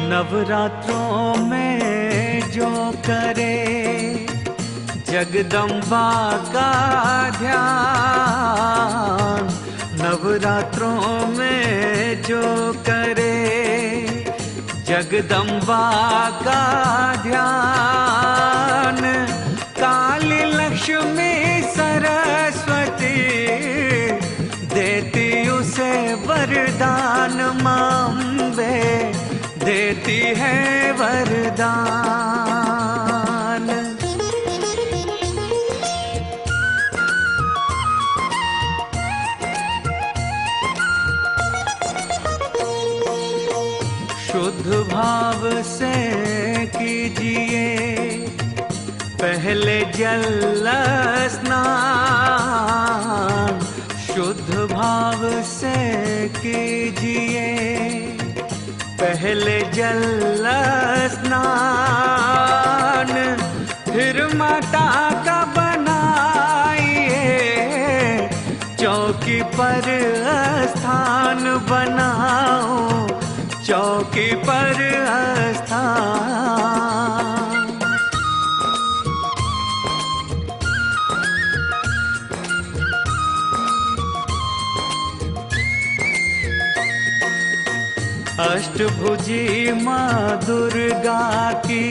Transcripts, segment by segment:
नवरात्रों में जो करे जगदम्बा का ध्यान, नवरात्रों में जो करे जगदम्बा का ध्यान, काली लक्ष्मी सरस्वती देती उसे वरदान, मां अम्बे देती है वरदान। शुद्ध भाव से कीजिए पहले जल स्नान, शुद्ध भाव से कीजिए पहले जल स्नान, फिर माता का बनाइए चौकी पर स्थान, बनाओ चौकी पर स्थान। अष्टभुजी माँ दुर्गा की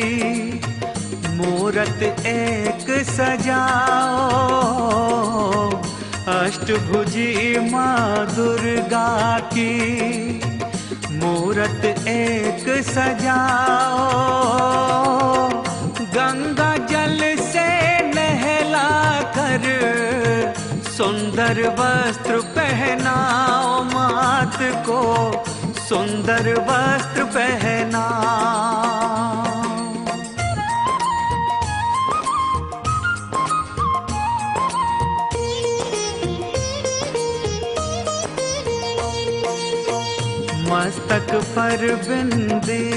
मूरत एक सजाओ, अष्टभुजी माँ दुर्गा की मूरत एक सजाओ, गंगा जल से नहला कर सुंदर वस्त्र पहनाओ, मात को सुंदर वस्त्र पहनाओ। मस्तक पर बिंदी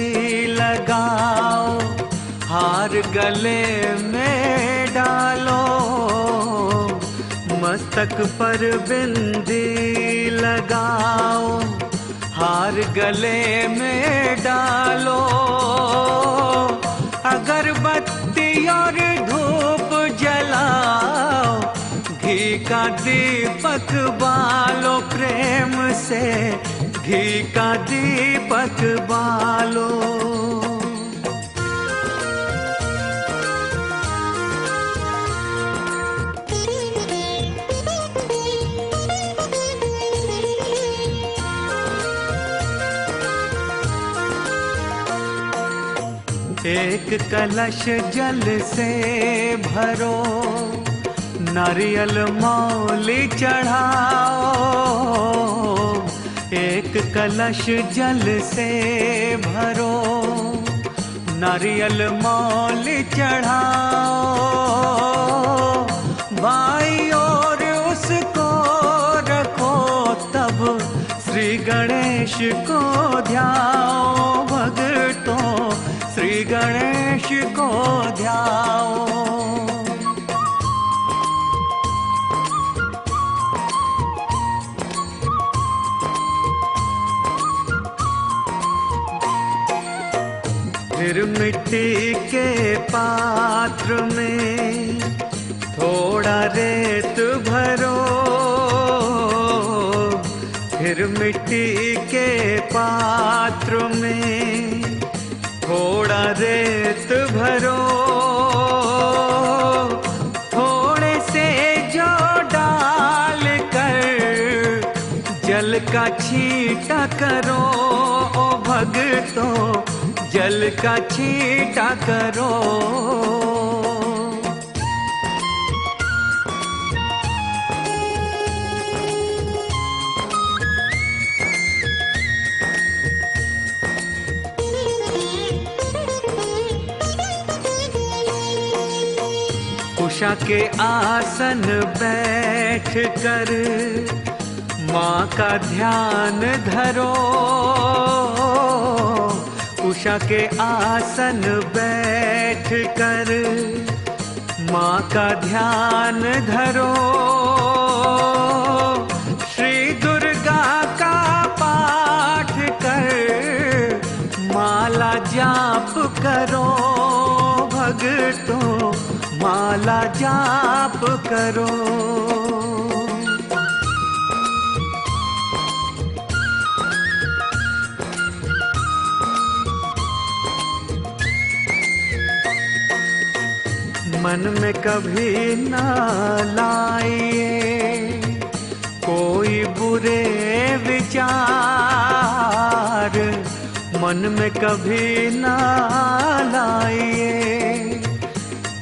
लगाओ, हार गले में डालो, मस्तक पर बिंदी लगाओ, हार गले में डालो, अगरबत्ती और धूप जलाओ, घी का दीपक बालो, प्रेम से घी का दीपक बालो। एक कलश जल से भरो, नारियल मौली चढ़ाओ, एक कलश जल से भरो, नारियल मौली चढ़ाओ, बाई ओर उसको रखो, तब श्री गणेश को ध्याओ, भक्तों श्री गणेश को ध्याओ। फिर मिट्टी के पात्र में थोड़ा रेत भरो, फिर मिट्टी के पात्र में थोड़ा रेत भरो, थोड़े से जो डाल कर जल का छींटा करो, ओ भक्तों जल का छींटा करो। उषा के आसन बैठ कर माँ का ध्यान धरो, उषा के आसन बैठ कर माँ का ध्यान धरो, श्री दुर्गा का पाठ कर माँ माला जाप करो भक्तों, माला जाप करो। मन में कभी ना लाइए कोई बुरे विचार, मन में कभी ना लाइए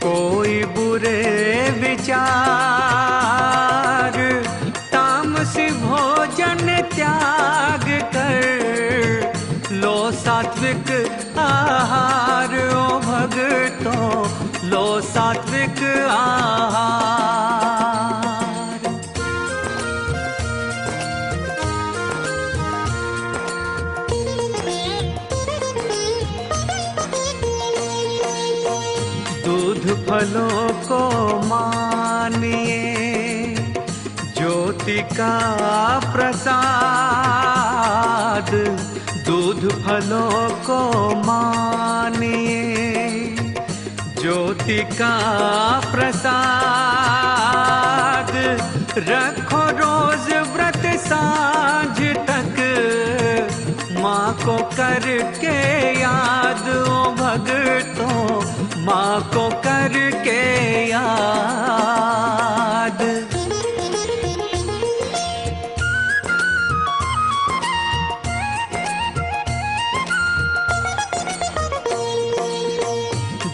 कोई बुरे विचार। तामसी भोजन त्याग कर लो सात्विक आहार, ओ भक्तों लो सात्विक आहार। दूध फलों को मानिए ज्योति का प्रसाद, दूध फलों को मानिए ज्योति का प्रसाद। रखो रोज व्रत सांझ तक माँ को करके याद, ओ भक्तों माँ को करके याद।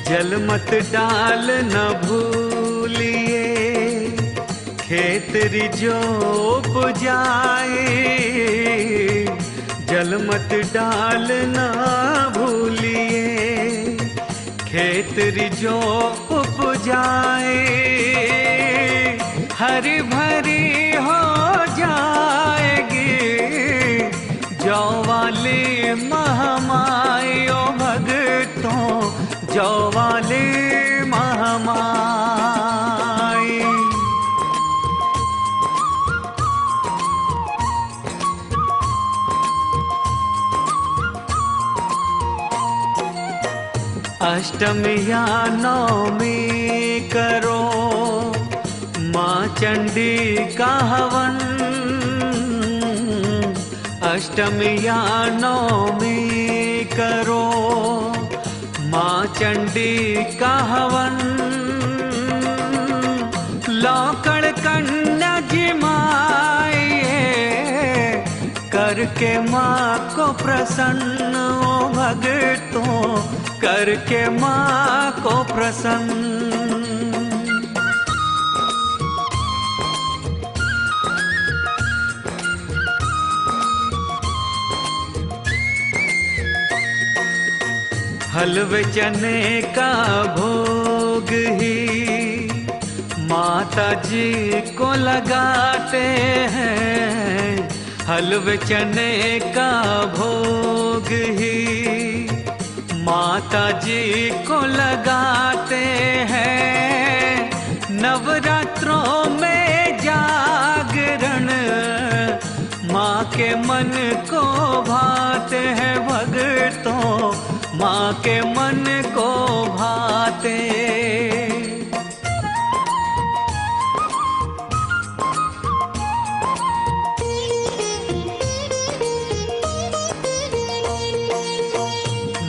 जल मत डाल न भूलिए खेत रिजो उपजाए, जल मत डाल न भूलिए खेत रिजो उपजाए। हरी भरी हो जाएगी जौ वाली महमाई, ओ भक्तों जौ वाली महमाई। अष्टमी या नवमी करो माँ चंडी का हवन, अष्टमी या नवमी करो माँ चंडी का हवन। लौकड़ कन्या जिमाइए करके माँ को प्रसन्न, ओ भक्तों करके माँ को प्रसन्न। हलवे चने का भोग ही माता जी को लगाते हैं, हलवे चने का भोग ही माता जी को लगाते हैं। नवरात्रों में जागरण माँ के मन को भाते हैं भक्तों, माँ के मन को भाते।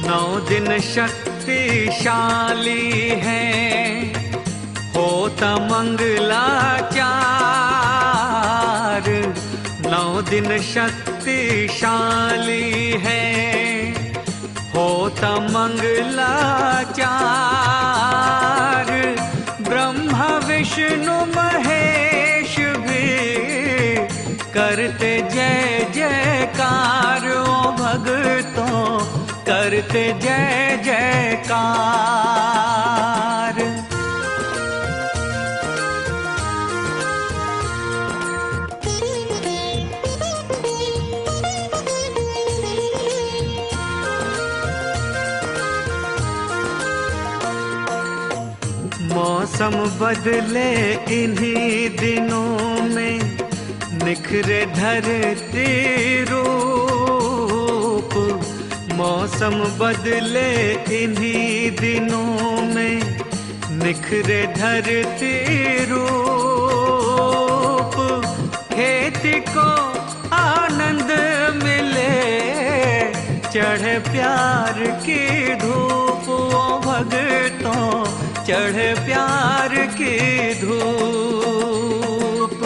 नौ दिन शक्तिशाली है होता मंगलाचार, नौ दिन शक्तिशाली है होता मंगलाचार। ब्रह्मा विष्णु महेश भी करते जय जयकार, ओ भक्तों करते जय जयकार। मौसम बदले इन्हीं दिनों में निखरे धरती रूप, मौसम बदले इन्हीं दिनों में, निखरे धरती रूप। खेती को आनंद मिले, चढ़े प्यार की धूप। ओ भगतों, चढ़े प्यार की धूप।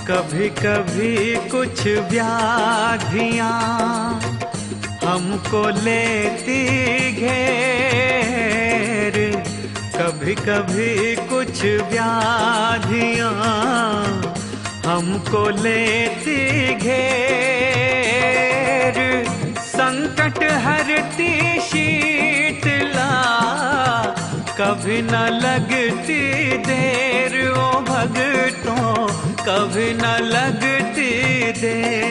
कभी कभी कुछ व्याधियां हमको लेती घेर, कभी कभी कुछ व्याधियां हमको लेती घेर। संकट हरती शीतला, कभी न लगती देर। ओ भगतों, कभी न लगती देर।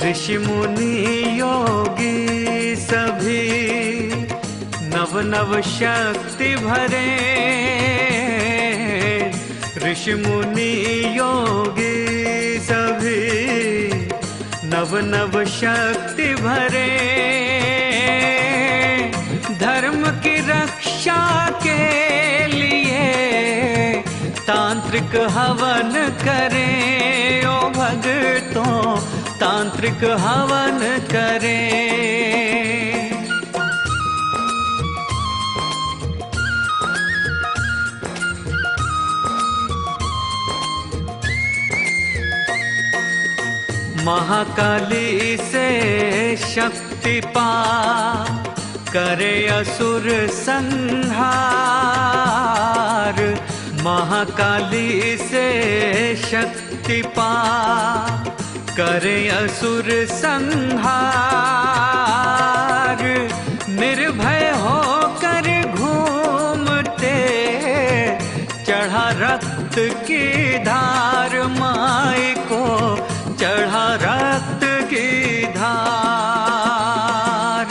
ऋषि मुनि योगी सभी नव नव शक्ति भरे, ऋषि मुनि योगी सभी नव नव शक्ति भरे। धर्म की रक्षा के लिए तांत्रिक हवन करें। ओ भगतों, तांत्रिक हवन करें। महाकाली से शक्ति पा, करे असुर संहार। महाकाली से शक्ति पा, करे असुर संहार। निर्भय होकर घूमते, चढ़ा रक्त की धार। माई को चढ़ा रक्त की धार।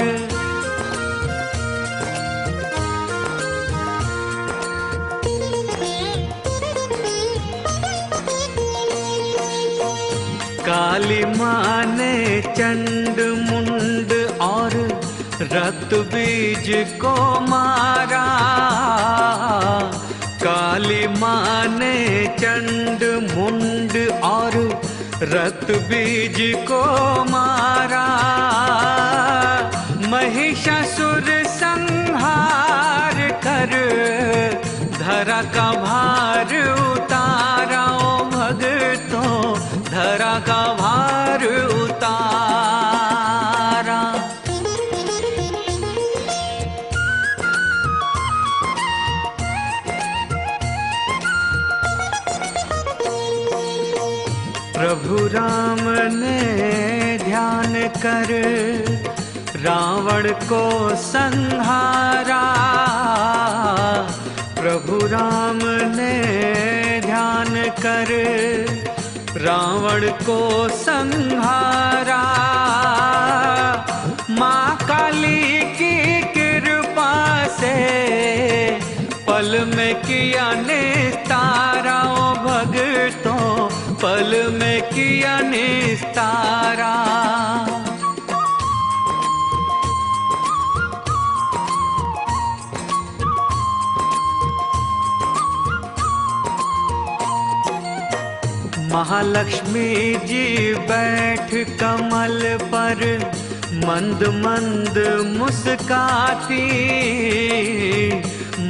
काली माँ ने चंड मुंड और रक्त बीज को मारा। काली माँ ने चंड मुंड और रक्त बीज को मारा। महिषासुर संहार कर धरा का भार उतारा। ओ भगतों, धरा का भार उतारा। प्रभु राम ने ध्यान कर रावण को संहारा। प्रभु राम ने ध्यान कर रावण को संहारा। माँ काली की कृपा से पल में किया निस्तारा। ओ भगतों, पल में किया निस्तारा। महालक्ष्मी जी बैठ कमल पर मंद मंद मुस्काती।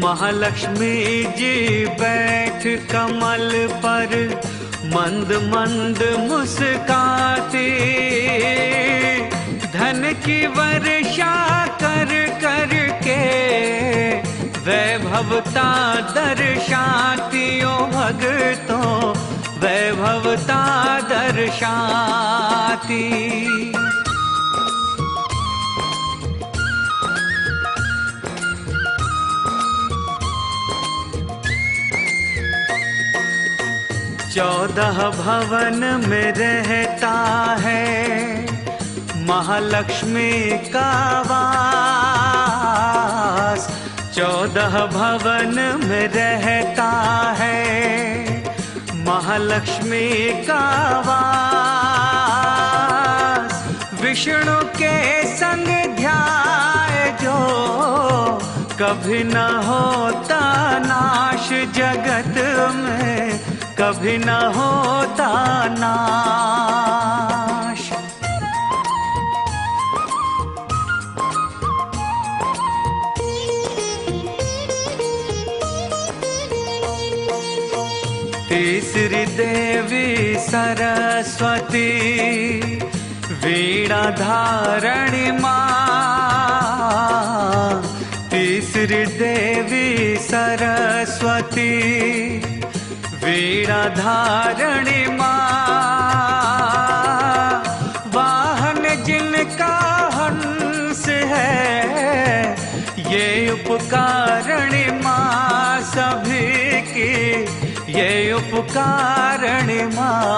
महालक्ष्मी जी बैठ कमल पर मंद मंद मुस्काती। धन की वर्षा कर कर के वैभवता दर्शाती। ओ भगतों, वैभवता दर्शाती। 14 भवन में रहता है महालक्ष्मी का वास। 14 भवन में रहता है महालक्ष्मी का वास। विष्णु के संग ध्याए जो कभी न होता नाश, जगत में कभी न होता नाश। तीसरी देवी सरस्वती वीणा धारणी माँ। तीसरी देवी सरस्वती वीणा धारणी माँ। वाहन जिनका हंस है ये उपकारिणी माँ सभी की, ये उपकारिणी माँ।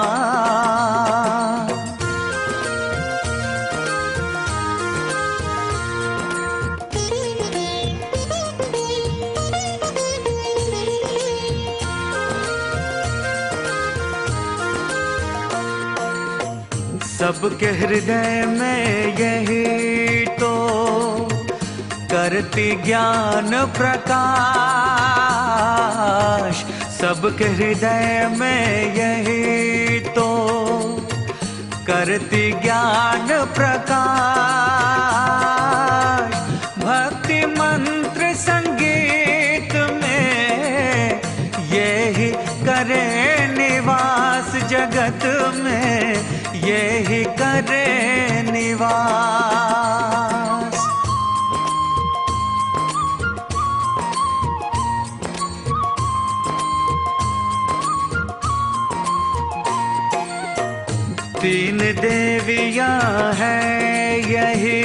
सबके हृदय में यही तो करती ज्ञान प्रकाश। सबके हृदय में यही तो करती ज्ञान प्रकाश। भक्ति मंत्र संगीत में यही करे निवास, जगत में यही करे निवास। तीन देवियां हैं यही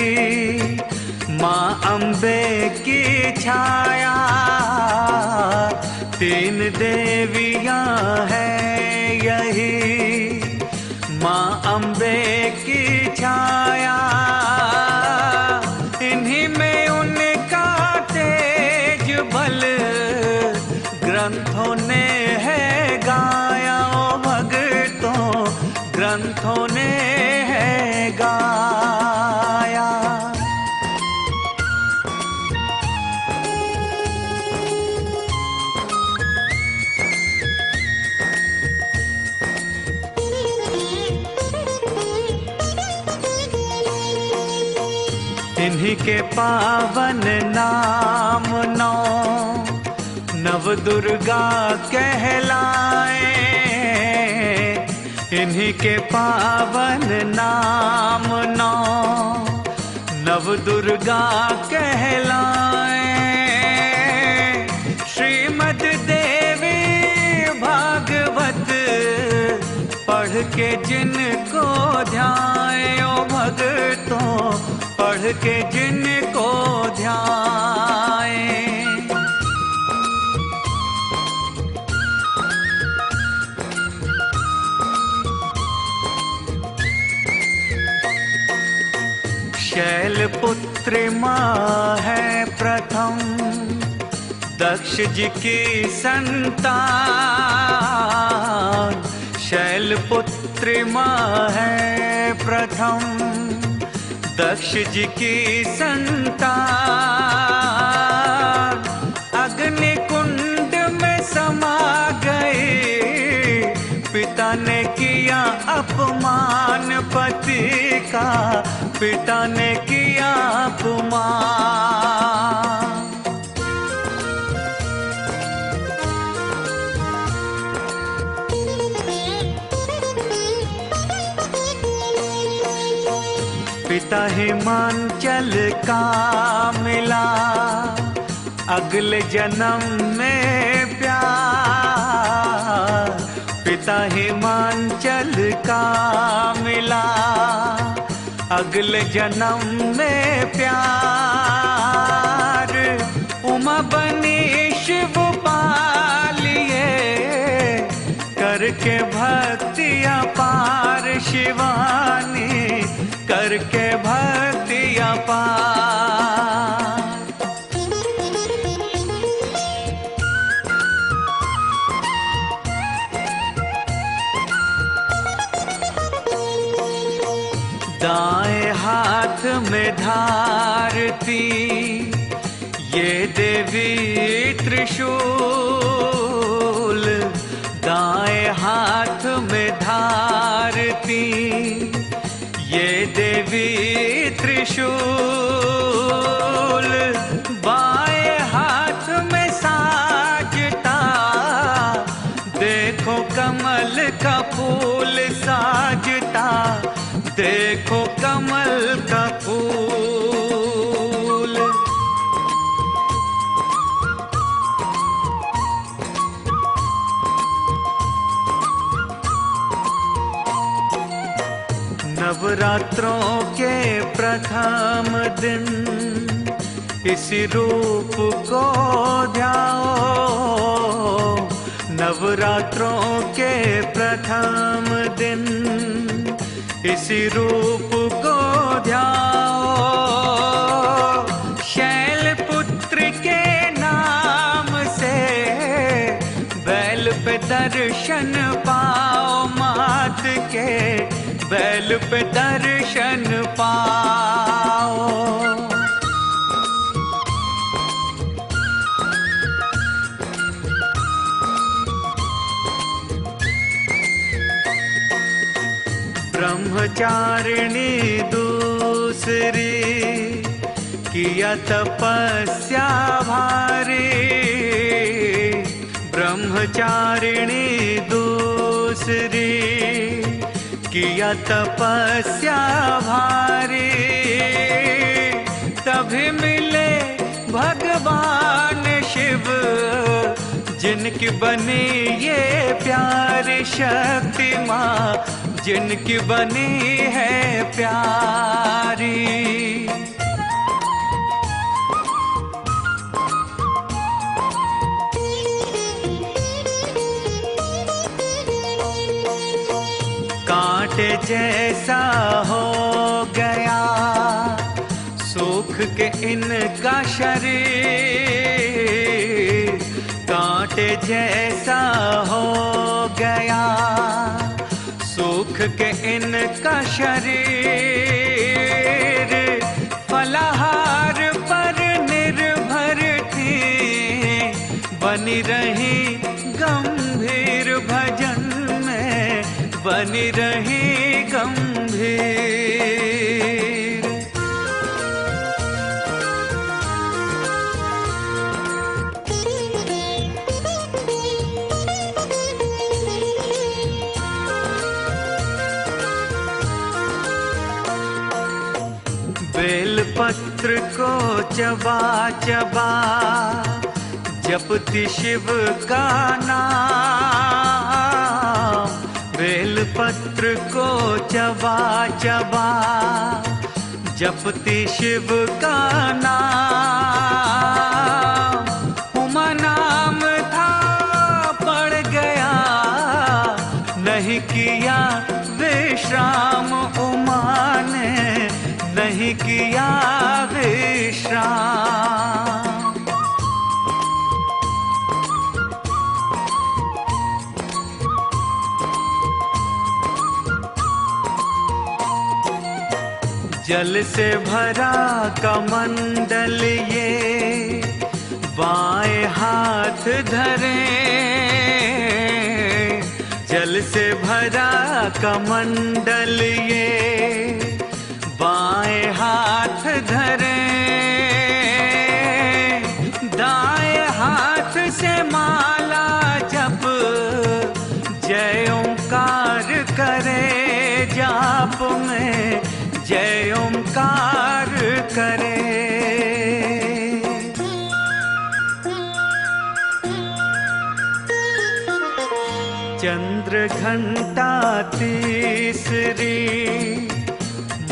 माँ अम्बे की छाया। तीन देवियां हैं यही माँ अम्बे की छाया। इन्हीं में उनका तेज बल ग्रंथों ने है गाया। ओ भक्तों ग्रंथों ने है गाया। इन्हीं के पावन नाम नौ नव दुर्गा कहलाए। इन्हीं के पावन नाम नौ नव दुर्गा कहलाए। श्रीमद देवी भागवत पढ़ के जिनको ध्याए। ओ भक्तों पढ़ के जिनको ध्याए। शैलपुत्री माँ है प्रथम दक्ष जी की संतान। शैलपुत्री माँ है प्रथम दक्ष जी की संतान। अग्नि कुंड में समा गई, पिता ने किया अपमान पति का, पिता ने किया अपमान। पिता हिमांचल का मिला अगले जन्म में प्यार। पिता हिमांचल का मिला अगले जन्म में प्यार। उमा बनी शिव पालिए करके करके भक्ति अपार शिवानी, करके भक्ति अपार। दाएं हाथ में धारती ये देवी त्रिशूल, दाएं हाथ में धारती ये देवी त्रिशूल, बाएं हाथ में साजता देखो कमल का फूल साजता, देखो कमल का फूल। नवरात्रों के प्रथम दिन इसी रूप को ध्याओ, नवरात्रों के प्रथम दिन इसी रूप को ध्याओ। शैलपुत्र के नाम से बैल पे दर्शन पाओ, मात के बैल पे दर्शन पाओ। ब्रह्मचारिणी दूसरी किया तपस्या भारी, ब्रह्मचारिणी दूसरी किया तपस्या भारी, तभी मिले भगवान शिव जिनकी बनी ये प्यारी शक्ति माँ, जिनकी बनी है प्यारी। कांटे जैसा हो गया सूख के इनका शरीर, कांटे जैसा हो गया सूख के इनका शरीर, फलाहार पर निर्भर थी बनी रही गंभीर भजन में, बनी रही गंभीर। बेलपत्र को चबा चबा जपती शिव का नाम, बेलपत्र को चबा चबा जपती शिव का नाम। उमा नाम था पड़ गया नहीं किया विश्राम, उमा ने नहीं किया विश्राम। जल से भरा कमंडल ये बाएं हाथ धरे, जल से भरा कमंडल ये बाएं हाथ धरे, दाएं हाथ से माला जप जय ओंकार करे, जाप में जय ओंकार करे। चंद्र घंटा तीसरी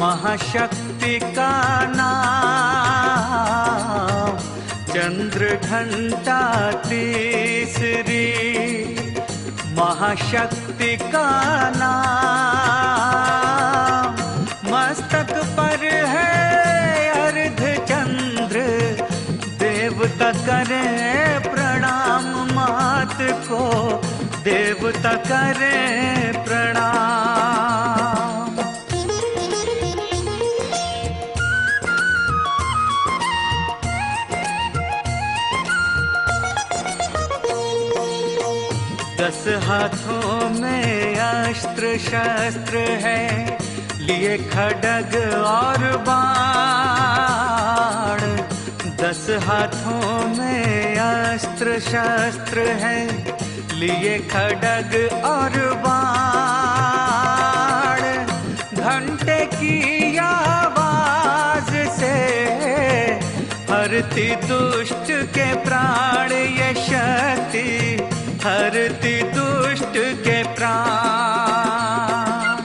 महाशक्ति का नाम, चंद्र घंटा तीसरी महाशक्ति का नाम। मस्तक पर है अर्ध चंद्र, देवता करे प्रणाम मात को, देवता करे प्रणाम। दस हाथों में अस्त्र शस्त्र है, लिए खड्ग और बाण। 10 हाथों में अस्त्र शस्त्र है, लिए खड्ग और बाण। घंटे की आवाज से हरती दुष्ट के प्राण, ये शक्ति हरती दुष्ट के प्राण।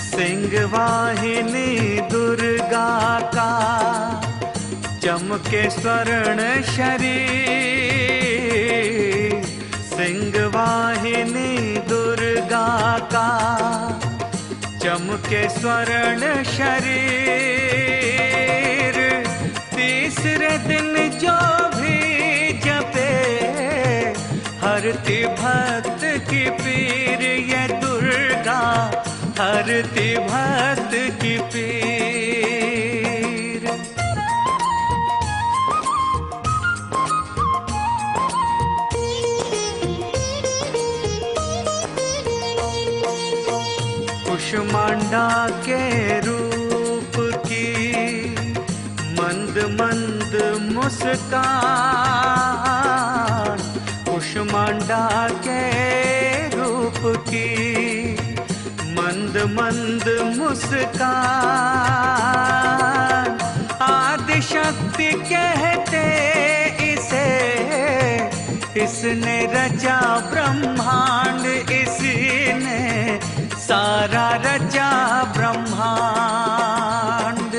सिंह वाहिनी दुर्गा का, चमके स्वर्ण शरीर। सिंह वाहिनी दुर्गा का, चमके स्वर्ण शरीर। तीसरे दिन जो भी जपे, हरती भक्त की पीर, ये दुर्गा हरती भक्त की पीर। कुष्मांडा के रूप की मंद मंद मुस्कान। कुष्मांडा के रूप की मंद मंद मुस्कान। आदिशक्ति कहते इसे, इसने रचा ब्रह्मांड, इसी ने सारा रचा ब्रह्मांड।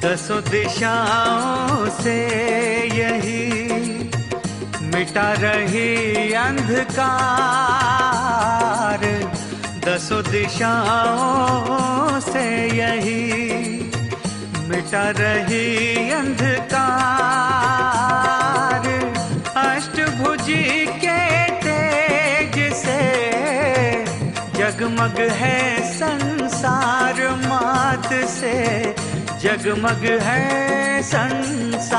दसों दिशाओं से यही मिटा रही अंधकार। दसों दिशाओं से यही मिटा रही अंधकार। अष्टभुजी के तेज से जगमग है संसार, मात से जगमग है संसार।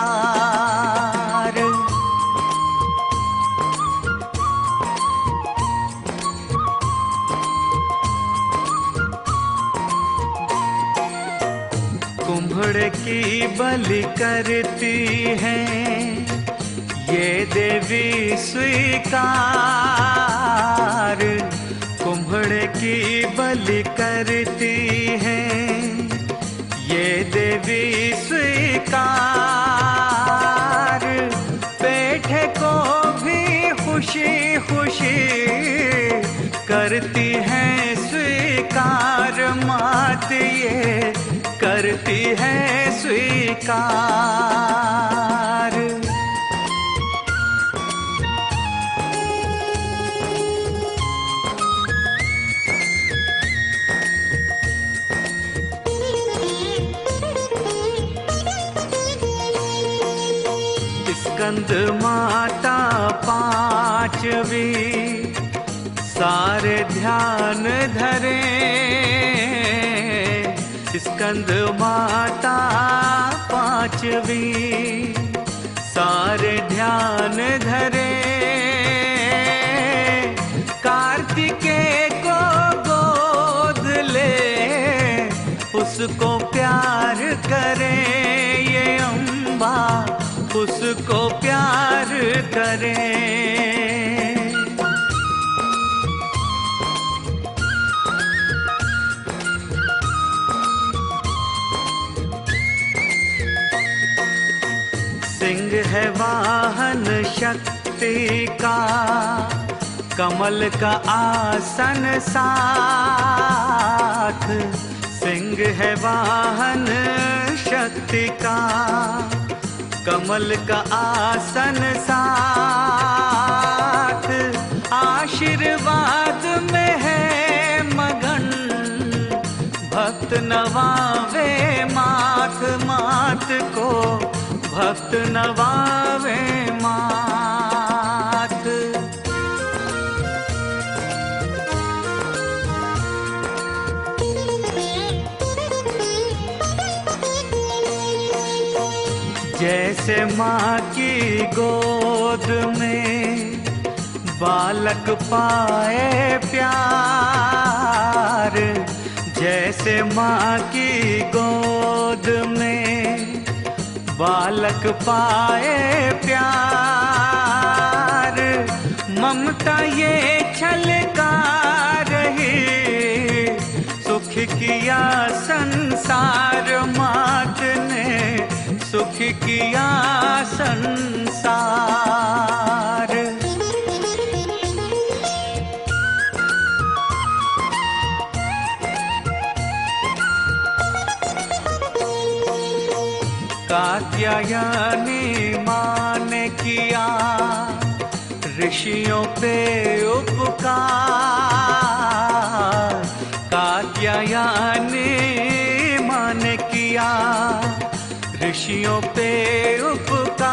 कुम्भड़ की बलि करती है ये देवी स्वीकार। कुम्भड़ की बलि करती है ये देवी स्वीकार। बैठे को भी खुशी खुशी करती है स्वीकार, मात ये करती है स्वीकार। स्कंद माता पांचवी, सारे ध्यान धरे। स्कंद माता पांचवी, सारे ध्यान धरे। कार्तिकेय को गोद ले, उसको प्यार करे ये अम्बा, उसको प्यार करे। सिंह है वाहन शक्ति का, कमल का आसन साथ। सिंह है वाहन शक्ति का, कमल का आसन साथ। आशीर्वाद में है मगन, भक्त नवावे माथ माथ को, भक्त नवावे माथ। जैसे माँ की गोद में बालक पाए प्यार, जैसे माँ की गोद में बालक पाए प्यार। ममता ये छलका रही, सुख किया संसार मात ने, सुख किया संसार। कात्यायनी माँ ने किया ऋषियों पे उपकार, कात्यायनी माँ ने किया ऋषियों पे उपकार।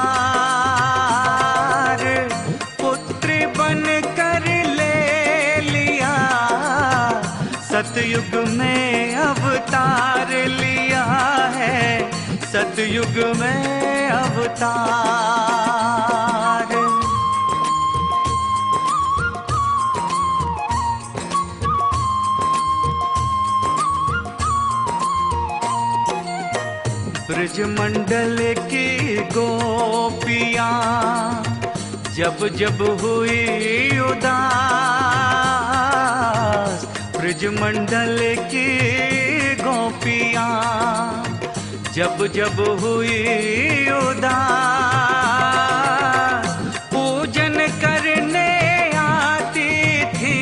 पुत्र बन कर ले लिया, सतयुग में अवतार लिया है, सतयुग में अवतार। ब्रजमंडल की गोपियाँ जब जब हुई उदास, ब्रजमंडल की गोपियाँ जब जब हुई उदास, पूजन करने आती थी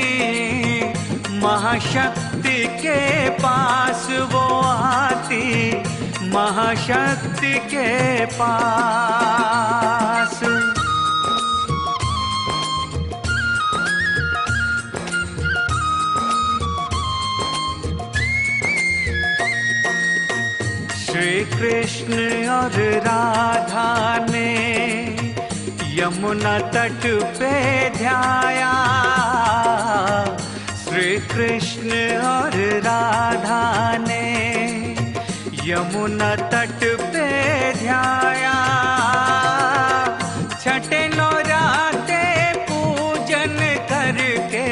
महाशक्ति के पास वो आती, महाशक्ति के पास। श्री कृष्ण और राधा ने यमुना तट पे ध्याया, श्री कृष्ण और राधा ने यमुना तट पे ध्याया। छठे नौराते पूजन करके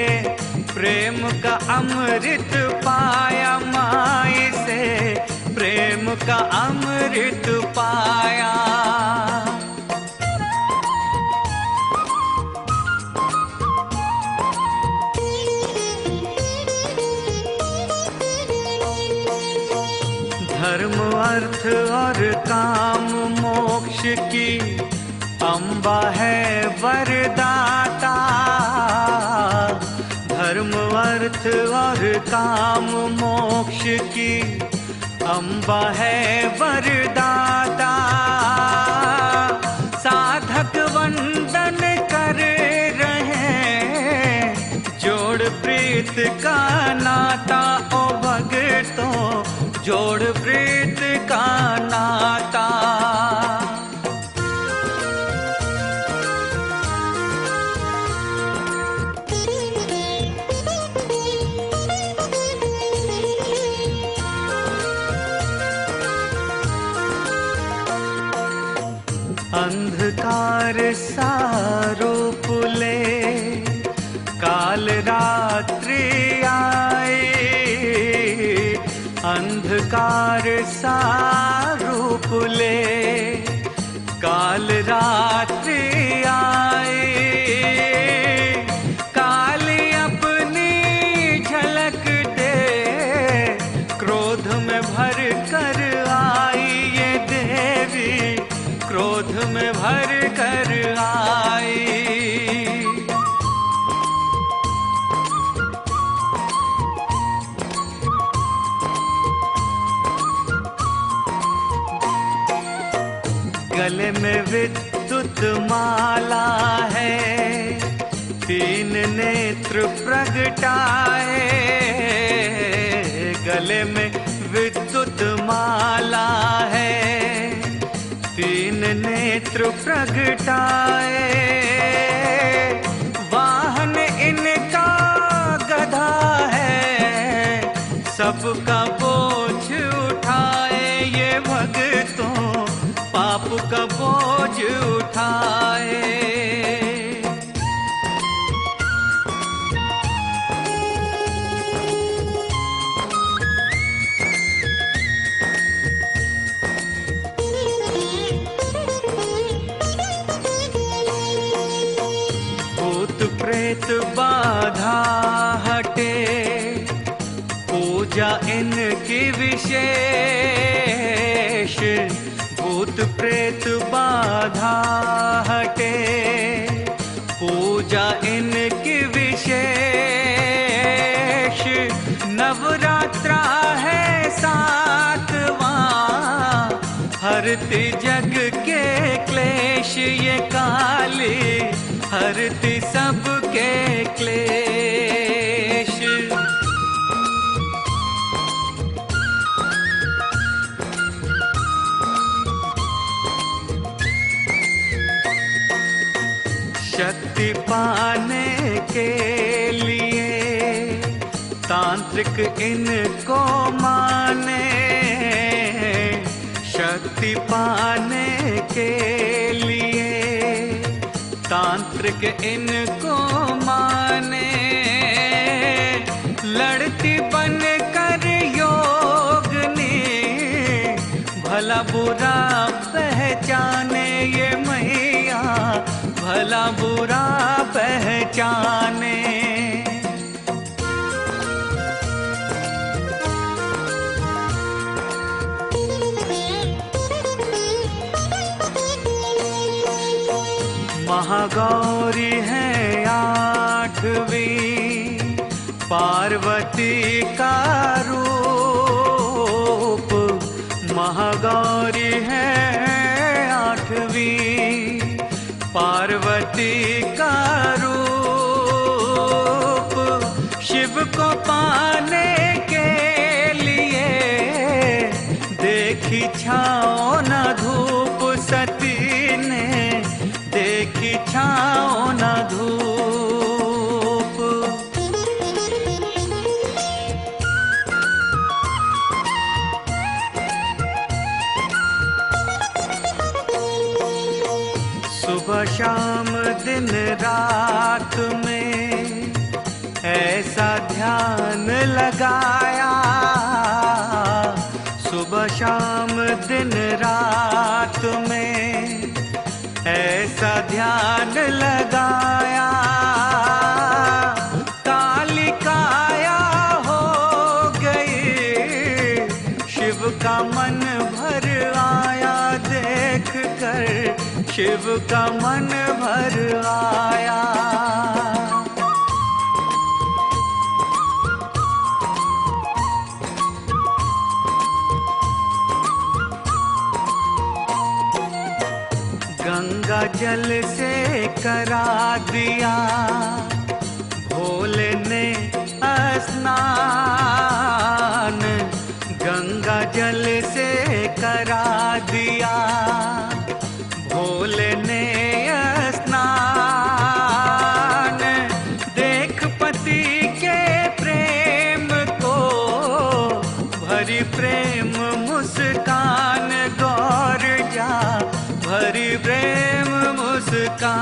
प्रेम का अमृत पाया माई से, प्रेम का अमृत पाया। धर्म अर्थ और काम मोक्ष की अम्बा है वरदाता, धर्म अर्थ और काम मोक्ष की अम्बा है वरदाता। साधक वंदन कर रहे, जोड़ प्रीत का नाता ओ भगतों, जोड़ प्रीत का नाता। अंधकार सा रूप ले काल रात्रि आए, अंधकार सा रूप ले काल रात्रि आए। काल अपनी झलक दे, क्रोध में भर कर आई ये देवी, क्रोध में कर आई। गले में विद्युत माला है, तीन नेत्र प्रगटाए। गले में विद्युत माला है, तीन नेत्र प्रगटाए। वाहन इनका गधा है, सबका बोझ उठाए। ये भक्तों पाप का बोझ उठाए। भूत प्रेत बाधा हटे, पूजा इनकी विशेष। भूत प्रेत बाधा हटे, पूजा इनकी विशेष। नवरात्रा है सातवां, हरती जग के क्लेश। ये काली हरती सबके क्लेश। शक्ति पाने के लिए तांत्रिक इनको माने। शक्ति पाने के लिए तांत्रिक इनको माने। लड़ती बन कर योगनी, भला बुरा पहचाने। ये मैया भला बुरा पहचाने। महागौरी है आठवीं, पार्वती का रूप। महागौरी है आठवीं, पार्वती का रूप। शिव को पाने के लिए देखी छाओ न धूप। सती ने देखी छाओ न धूप। सुबह शाम दिन रात में ऐसा ध्यान लगाया। सुबह शाम दिन रात में ऐसा ध्यान लगाया। काली काया हो गई, शिव का मन भर आया। देख कर शिव का मन भर आया। गंगा जल से करा दिया भोले ने स्नान। गंगा जल से करा दिया भोले ने स्नान। देख पति के प्रेम को भरी प्रेम मुस्कान। गौर जा भरी प्रेम मुस्कान।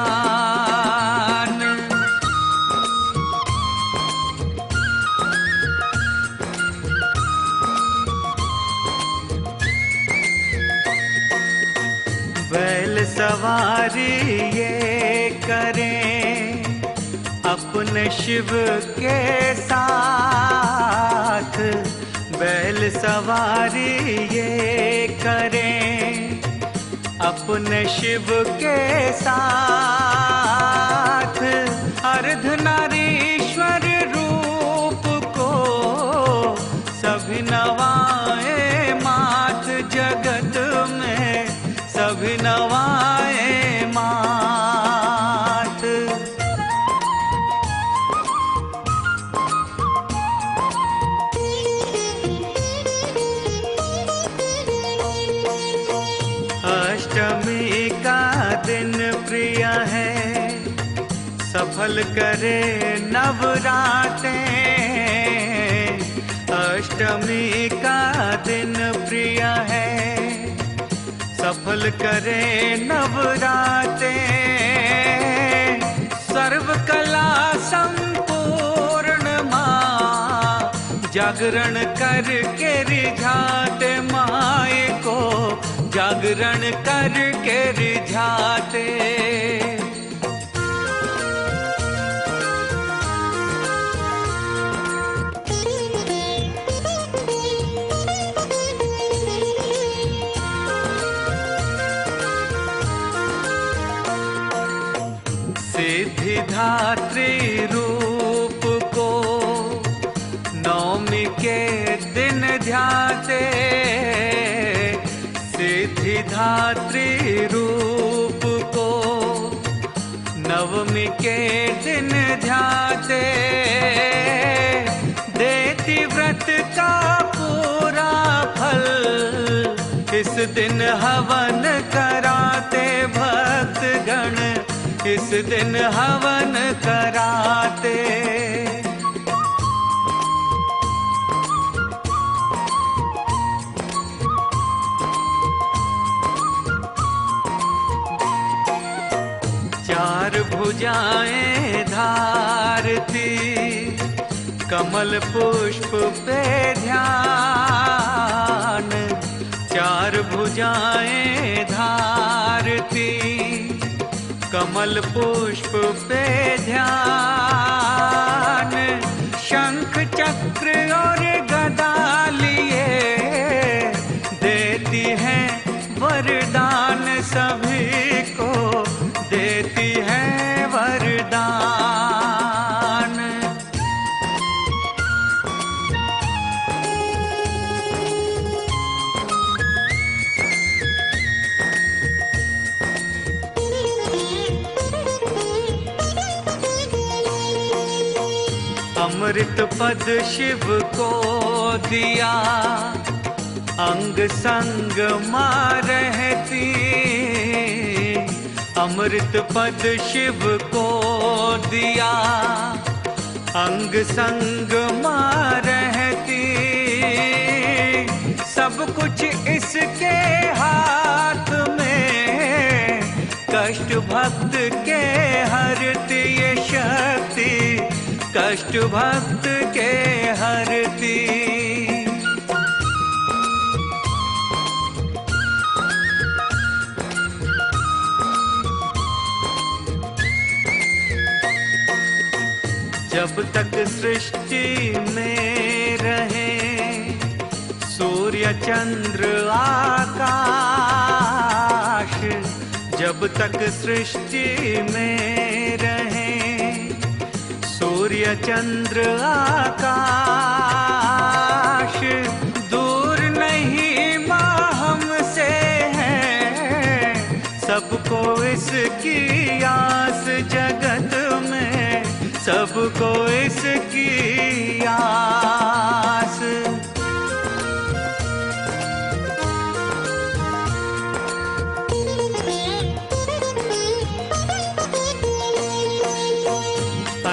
बैल सवारी ये करें अपने शिव के साथ। बैल सवारी ये करें अपने शिव के साथ अर्धनारीश्वर रूप को सभी नवाए मात, जगत में सभी नवाए मात। अष्टमी का दिन प्रिय है, सफल करे नवरातें। अष्टमी का दिन प्रिय है, सफल करे नवरातें। सर्व कला संपूर्ण माँ, जागरण करके रिझाते माए को, जागरण करके रिझाते। सिद्धिदात्री रूप को नवमी के दिन ध्याते। सिद्धिदात्री रूप को नवमी के दिन ध्याते। देती व्रत का पूरा फल, इस दिन हवन कराते भक्तगण, इस दिन हवन कराते। चार भुजाएं धारती, कमल पुष्प पे ध्यान। चार भुजाएं धारती, कमल पुष्प पे ध्यान। शंख चक्र और गदा लिए देती है वरदान, सभी को देती है वरदान। अमृत पद शिव को दिया, अंग संग मां रहती। अमृत पद शिव को दिया, अंग संग मां रहती। सब कुछ इसके हाथ में, कष्ट भक्त के हरती ये शक्ति, कष्ट भक्त के हरती। जब तक सृष्टि में रहे सूर्य चंद्र आकाश, जब तक सृष्टि में रहे सूर्य चंद्र आकाश। दूर नहीं माँ हमसे है, सबको इसकी आस जगत में, सबको इसकी आस।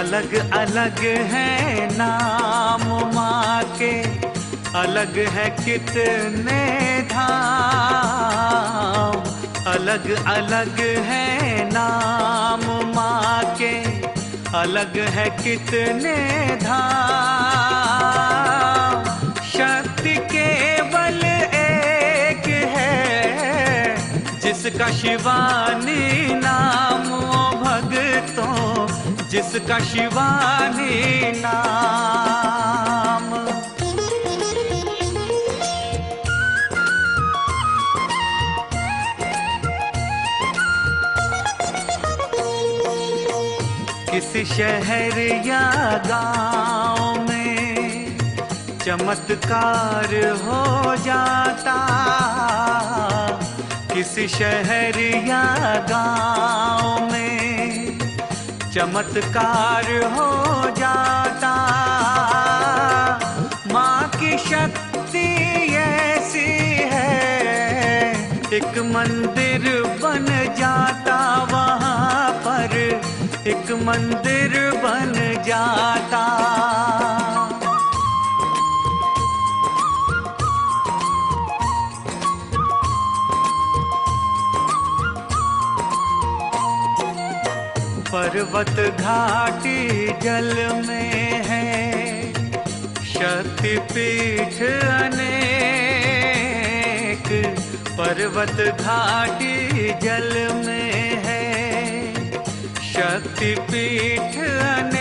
अलग अलग है नाम माँ के, अलग है कितने धाम। अलग अलग है नाम माँ के, अलग है कितने धाम। शक्ति केवल एक है, जिसका शिवानी नाम ओ भक्तों, जिसका शिवानी नाम। किस शहर या गांव में चमत्कार हो जाता, किस शहर या गांव में चमत्कार हो जाता। माँ की शक्ति ऐसी है, एक मंदिर बन जाता वहाँ पर, एक मंदिर बन जाता। पर्वत घाटी जल में है, शक्तिपीठ अनेक। पर्वत घाटी जल में है, शक्तिपीठ अनेक।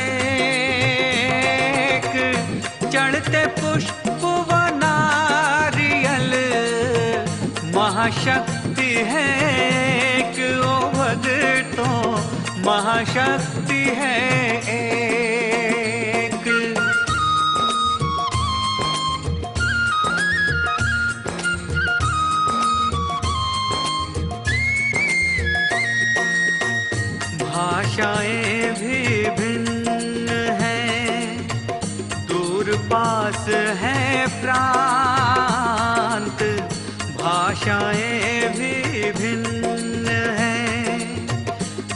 चढ़ते पुष्प व नारियल महाशक्ति है एक, ओ भक्तों महाशक्ति है एक। भाषाएं भी भिन्न हैं, दूर पास है प्रांत। भाषाएं भी भिन्न हैं,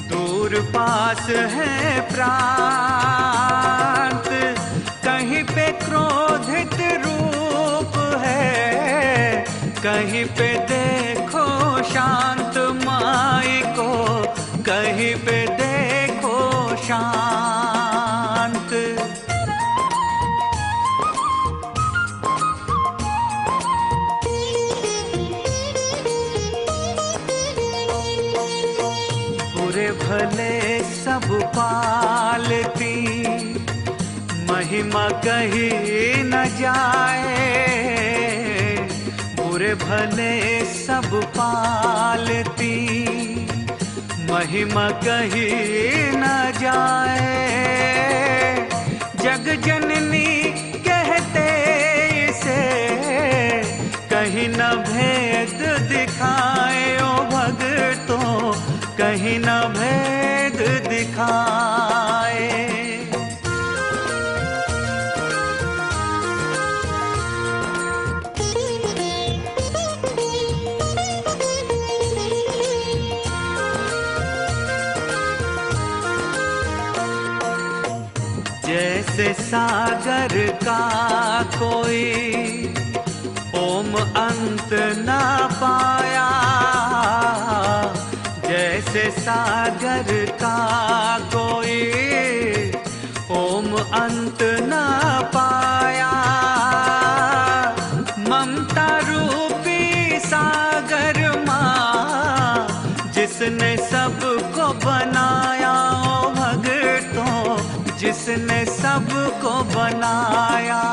दूर पास है प्रांत। कहीं पे क्रोधित रूप है, कहीं पे देखो शांत माई को, कहीं पे देखो शांत। बुरे भले सब पालती, महिमा कही न जाए। बुरे भले सब पालती, महिमा कही न जाए। जग जननी कहते इसे, कहीं न भेद दिखाए ओ भक्तों, कहीं न भेद दिखाए। जैसे सागर का कोई ओम अंत ना पाया, जैसे सागर का कोई ओम अंत ना पाया। ममता रूपी सागर माँ, जिसने सबको बनाया ओ भक्तों, जिसने सबको बनाया।